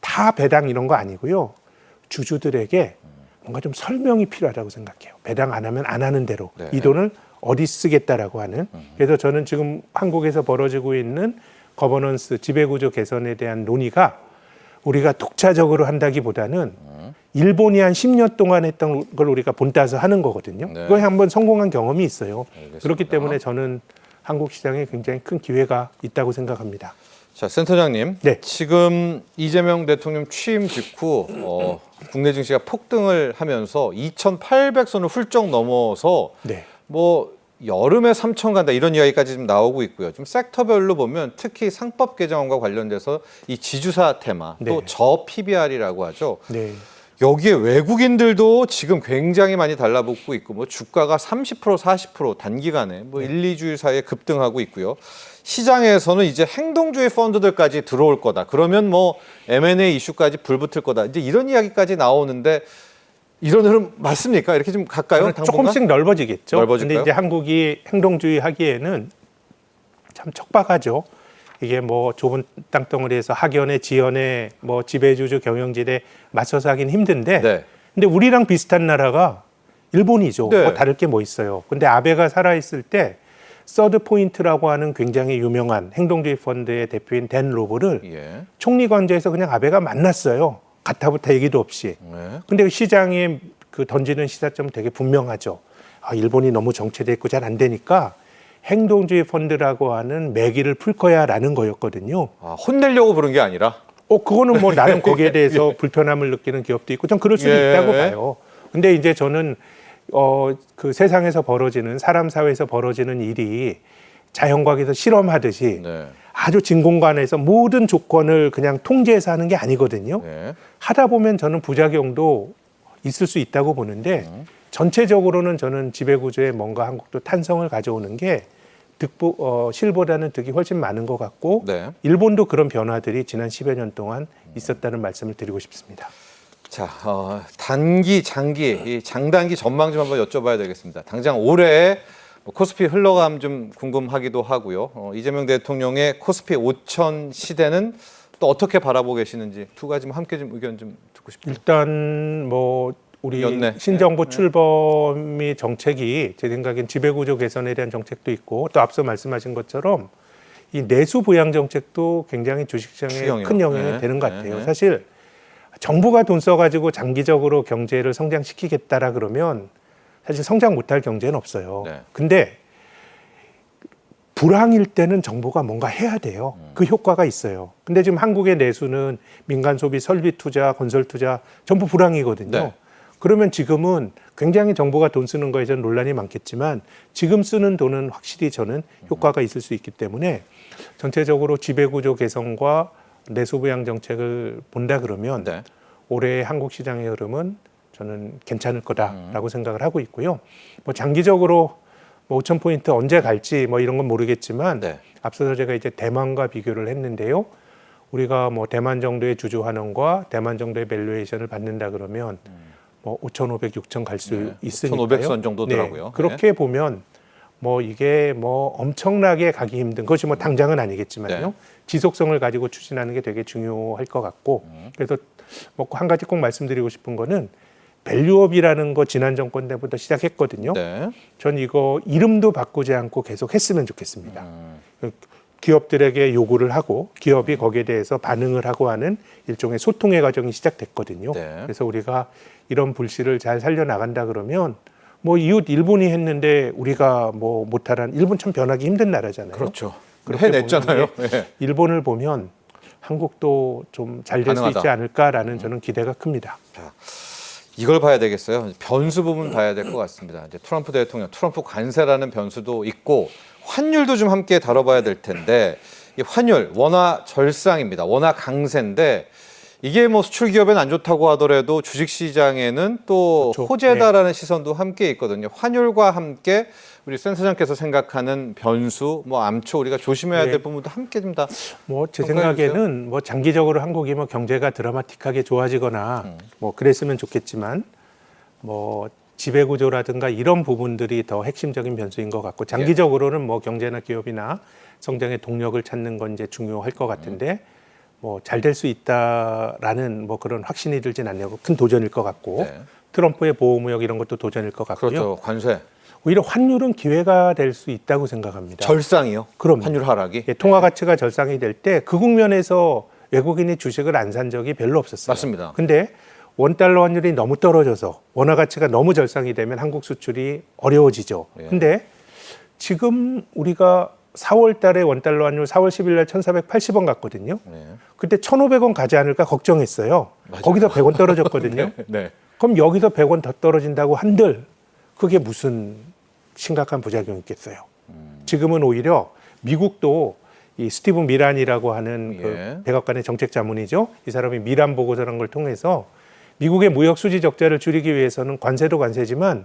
다 배당 이런 거 아니고요. 주주들에게 뭔가 좀 설명이 필요하다고 생각해요. 배당 안 하면 안 하는 대로 네. 이 돈을 어디 쓰겠다라고 하는. 그래서 저는 지금 한국에서 벌어지고 있는 거버넌스 지배구조 개선에 대한 논의가 우리가 독자적으로 한다기보다는 일본이 한 10년 동안 했던 걸 우리가 본따서 하는 거거든요. 네. 그거 한번 성공한 경험이 있어요. 알겠습니다. 그렇기 때문에 저는 한국 시장에 굉장히 큰 기회가 있다고 생각합니다. 자, 센터장님. 네. 지금 이재명 대통령 취임 직후 국내 증시가 폭등을 하면서 2,800선을 훌쩍 넘어서 네. 뭐 여름에 3천 간다 이런 이야기까지 좀 나오고 있고요. 좀 섹터별로 보면 특히 상법 개정안과 관련돼서 이 지주사 테마 네. 또 저 PBR이라고 하죠. 네. 여기에 외국인들도 지금 굉장히 많이 달라붙고 있고 뭐 주가가 30% 40% 단기간에 뭐 1, 2주일 사이에 급등하고 있고요. 시장에서는 이제 행동주의 펀드들까지 들어올 거다. 그러면 뭐 M&A 이슈까지 불붙을 거다. 이제 이런 이야기까지 나오는데 이런 흐름 맞습니까? 이렇게 좀 갈까요? 당분간? 조금씩 넓어지겠죠. 넓어질까요? 근데 이제 한국이 행동주의 하기에는 참 척박하죠. 이게 뭐 좁은 땅덩어리에서 학연의 지연의 뭐 지배주주 경영진에 맞서서 하긴 힘든데 네. 근데 우리랑 비슷한 나라가 일본이죠. 네. 뭐 다를 게 뭐 있어요. 근데 아베가 살아있을 때 서드 포인트라고 하는 굉장히 유명한 행동주의 펀드의 대표인 댄 로브를 예. 총리 관저에서 그냥 아베가 만났어요. 가타부타 얘기도 없이. 네. 근데 그 시장에 그 던지는 시사점은 되게 분명하죠. 아, 일본이 너무 정체돼 있고 잘 안 되니까 행동주의 펀드라고 하는 매기를 풀 거야라는 거였거든요. 아, 혼내려고 부른 게 아니라. 그거는 뭐 나는 거기에 대해서 불편함을 느끼는 기업도 있고 좀 그럴 수도 예. 있다고 봐요. 근데 이제 저는 그 세상에서 벌어지는 사람 사회에서 벌어지는 일이 자연과학에서 실험하듯이 네. 아주 진공관에서 모든 조건을 그냥 통제해서 하는 게 아니거든요. 네. 하다 보면 저는 부작용도 있을 수 있다고 보는데 전체적으로는 저는 지배구조에 뭔가 한국도 탄성을 가져오는 게 실보다는 득이 훨씬 많은 것 같고 네. 일본도 그런 변화들이 지난 10여 년 동안 있었다는 말씀을 드리고 싶습니다. 자, 단기, 장기, 이 장단기 전망 좀 한번 여쭤봐야 되겠습니다. 당장 올해 코스피 흘러감 좀 궁금하기도 하고요. 이재명 대통령의 코스피 5천 시대는 또 어떻게 바라보고 계시는지 두 가지만 함께 좀 의견 좀 듣고 싶습니다. 일단 뭐 우리 연내. 신정부 출범이 정책이 제 생각엔 지배구조 개선에 대한 정책도 있고 또 앞서 말씀하신 것처럼 이 내수 부양 정책도 굉장히 주식시장에 추경이요. 큰 영향이 네. 되는 것 같아요. 네. 사실 정부가 돈 써가지고 장기적으로 경제를 성장시키겠다라 그러면 사실 성장 못할 경제는 없어요. 네. 근데 불황일 때는 정부가 뭔가 해야 돼요. 그 효과가 있어요. 근데 지금 한국의 내수는 민간 소비, 설비 투자, 건설 투자 전부 불황이거든요. 네. 그러면 지금은 굉장히 정부가 돈 쓰는 거에 대한 논란이 많겠지만 지금 쓰는 돈은 확실히 저는 효과가 있을 수 있기 때문에 전체적으로 지배구조 개선과 내수부양 정책을 본다 그러면 네. 올해 한국 시장의 흐름은 저는 괜찮을 거다라고 생각을 하고 있고요. 뭐 장기적으로 뭐 5,000포인트 언제 갈지 뭐 이런 건 모르겠지만 네. 앞서서 제가 이제 대만과 비교를 했는데요. 우리가 뭐 대만 정도의 주주 환원과 대만 정도의 밸류에이션을 받는다 그러면 뭐 5,500, 6,000 갈 수 네. 있으니까요. 1,500선 정도더라고요. 네. 그렇게 보면 뭐 이게 뭐 엄청나게 가기 힘든 그것이 뭐 당장은 아니겠지만요. 네. 지속성을 가지고 추진하는 게 되게 중요할 것 같고 그래서 뭐 한 가지 꼭 말씀드리고 싶은 거는 밸류업이라는 거 지난 정권 때부터 시작했거든요. 네. 전 이거 이름도 바꾸지 않고 계속 했으면 좋겠습니다. 기업들에게 요구를 하고 기업이 거기에 대해서 반응을 하고 하는 일종의 소통의 과정이 시작됐거든요. 네. 그래서 우리가 이런 불씨를 잘 살려나간다 그러면 뭐 이웃 일본이 했는데 우리가 뭐 못하란 일본 참 변하기 힘든 나라잖아요. 그렇죠. 그렇게 해냈잖아요. 보는 네. 일본을 보면 한국도 좀 잘 될 수 가능하다. 있지 않을까라는 저는 기대가 큽니다. 이걸 봐야 되겠어요. 변수 부분 봐야 될 것 같습니다. 이제 트럼프 대통령, 트럼프 관세라는 변수도 있고 환율도 좀 함께 다뤄봐야 될 텐데 이 환율 원화 절상입니다. 원화 강세인데 이게 뭐 수출 기업에는 안 좋다고 하더라도 주식 시장에는 또 그렇죠. 호재다라는 시선도 함께 있거든요. 환율과 함께 우리 센터장께서 생각하는 변수, 뭐 암초 우리가 조심해야 네. 될 부분도 함께 좀 다 뭐 제 평가해 생각에는 뭐 장기적으로 한국이 뭐 경제가 드라마틱하게 좋아지거나 뭐 그랬으면 좋겠지만 뭐 지배 구조라든가 이런 부분들이 더 핵심적인 변수인 것 같고 장기적으로는 뭐 경제나 기업이나 성장의 동력을 찾는 건 이제 중요할 것 같은데 뭐 잘 될 수 있다라는 뭐 그런 확신이 들진 않냐고 큰 도전일 것 같고 네. 트럼프의 보호무역 이런 것도 도전일 것 같고요. 그렇죠. 관세 오히려 환율은 기회가 될 수 있다고 생각합니다. 절상이요. 그럼요. 환율 하락이. 예, 통화 가치가 절상이 될 때 그 국면에서 외국인이 주식을 안 산 적이 별로 없었어요. 맞습니다. 근데 원달러 환율이 너무 떨어져서 원화 가치가 너무 절상이 되면 한국 수출이 어려워지죠. 예. 근데 지금 우리가 4월 달에 원달러 환율 4월 10일 날 1,480원 갔거든요. 네. 그때 1,500원 가지 않을까 걱정했어요. 거기서 100원 떨어졌거든요. 네. 그럼 여기서 100원 더 떨어진다고 한들 그게 무슨 심각한 부작용이 있겠어요. 지금은 오히려 미국도 이 스티븐 미란이라고 하는 예. 그 백악관의 정책 자문이죠. 이 사람이 미란 보고서라는 걸 통해서 미국의 무역 수지 적자를 줄이기 위해서는 관세도 관세지만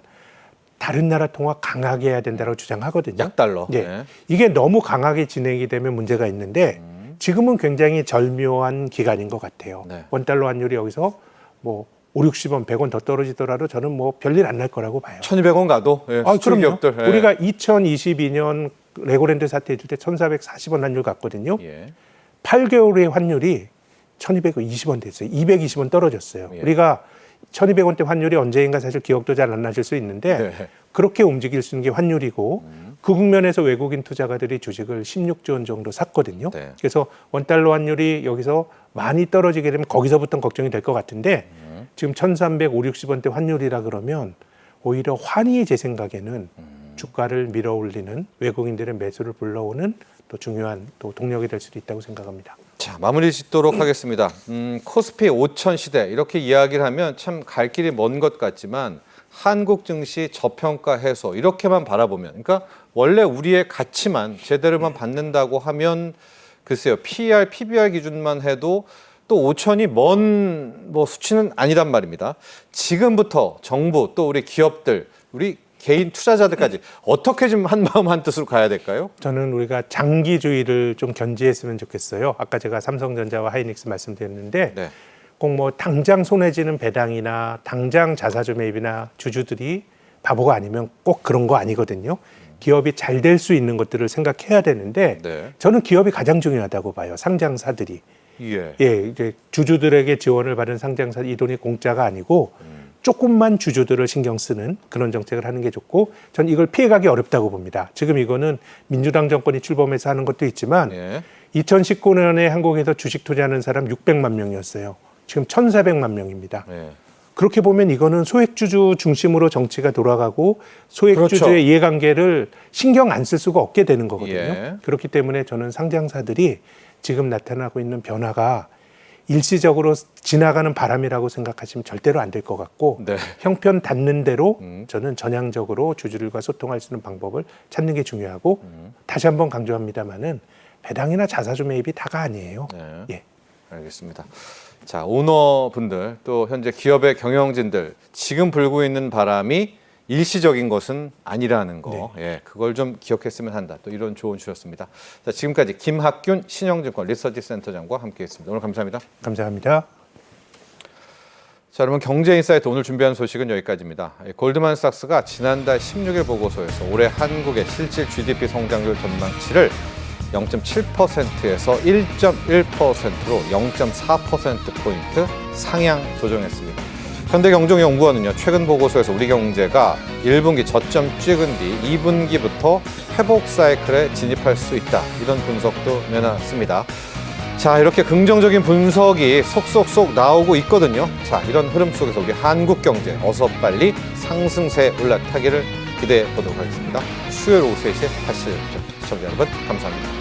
다른 나라 통화 강하게 해야 된다고 주장하거든요. 약달러. 예. 네. 이게 너무 강하게 진행이 되면 문제가 있는데 지금은 굉장히 절묘한 기간인 것 같아요. 네. 원달러 환율이 여기서 뭐 5, 60원, 100원 더 떨어지더라도 저는 뭐 별일 안 날 거라고 봐요. 1,200원 가도 예, 수출 그럼요. 기업들. 예. 우리가 2022년 레고랜드 사태 있을 때 1,440원 환율 갔거든요. 예. 8개월의 환율이 1,220원 됐어요. 220원 떨어졌어요. 예. 우리가 1,200원대 환율이 언제인가 사실 기억도 잘 안 나실 수 있는데 네. 그렇게 움직일 수 있는 게 환율이고 그 국면에서 외국인 투자가들이 주식을 16조 원 정도 샀거든요. 네. 그래서 원달러 환율이 여기서 많이 떨어지게 되면 거기서부터 걱정이 될 것 같은데 지금 1,300, 560원대 환율이라 그러면 오히려 환이 제 생각에는 주가를 밀어올리는 외국인들의 매수를 불러오는 또 중요한 또 동력이 될 수도 있다고 생각합니다. 자, 마무리 짓도록 하겠습니다. 코스피 5천 시대 이렇게 이야기를 하면 참 갈 길이 먼 것 같지만 한국 증시 저평가 해소 이렇게만 바라보면 그러니까 원래 우리의 가치만 제대로만 받는다고 하면 글쎄요. PER, PBR 기준만 해도 또 5천이 먼 뭐 수치는 아니란 말입니다. 지금부터 정부 또 우리 기업들, 우리 개인 투자자들까지 어떻게 좀 한마음 한뜻으로 가야 될까요? 저는 우리가 장기주의를 좀 견지했으면 좋겠어요. 아까 제가 삼성전자와 하이닉스 말씀드렸는데 네. 꼭 뭐 당장 손해 지는 배당이나 당장 자사주 매입이나 주주들이 바보가 아니면 꼭 그런 거 아니거든요. 기업이 잘 될 수 있는 것들을 생각해야 되는데 네. 저는 기업이 가장 중요하다고 봐요. 상장사들이. 예. 예, 이제 주주들에게 지원을 받은 상장사 이 돈이 공짜가 아니고 조금만 주주들을 신경 쓰는 그런 정책을 하는 게 좋고 전 이걸 피해가기 어렵다고 봅니다. 지금 이거는 민주당 정권이 출범해서 하는 것도 있지만 예. 2019년에 한국에서 주식 투자하는 사람 600만 명이었어요. 지금 1,400만 명입니다. 예. 그렇게 보면 이거는 소액주주 중심으로 정치가 돌아가고 소액주주의 그렇죠. 이해관계를 신경 안 쓸 수가 없게 되는 거거든요. 예. 그렇기 때문에 저는 상장사들이 지금 나타나고 있는 변화가 일시적으로 지나가는 바람이라고 생각하시면 절대로 안 될 것 같고 네. 형편 닿는 대로 저는 전향적으로 주주들과 소통할 수 있는 방법을 찾는 게 중요하고 다시 한번 강조합니다마는 배당이나 자사주 매입이 다가 아니에요. 네. 예. 알겠습니다. 자, 오너분들 또 현재 기업의 경영진들 지금 불고 있는 바람이 일시적인 것은 아니라는 거, 예, 그걸 좀 기억했으면 한다. 또 이런 조언 주셨습니다. 자, 지금까지 김학균 신영증권 리서치센터장과 함께했습니다. 오늘 감사합니다. 감사합니다. 자, 여러분 경제인사이트 오늘 준비한 소식은 여기까지입니다. 골드만삭스가 지난달 16일 보고서에서 올해 한국의 실질 GDP 성장률 전망치를 0.7%에서 1.1%로 0.4%포인트 상향 조정했습니다. 현대경종연구원은요, 최근 보고서에서 우리 경제가 1분기 저점 찍은 뒤 2분기부터 회복 사이클에 진입할 수 있다. 이런 분석도 내놨습니다. 자, 이렇게 긍정적인 분석이 속속속 나오고 있거든요. 자, 이런 흐름 속에서 우리 한국 경제 어서 빨리 상승세에 올라타기를 기대해 보도록 하겠습니다. 수요일 오후 3시에 다시 뵙죠. 시청자 여러분, 감사합니다.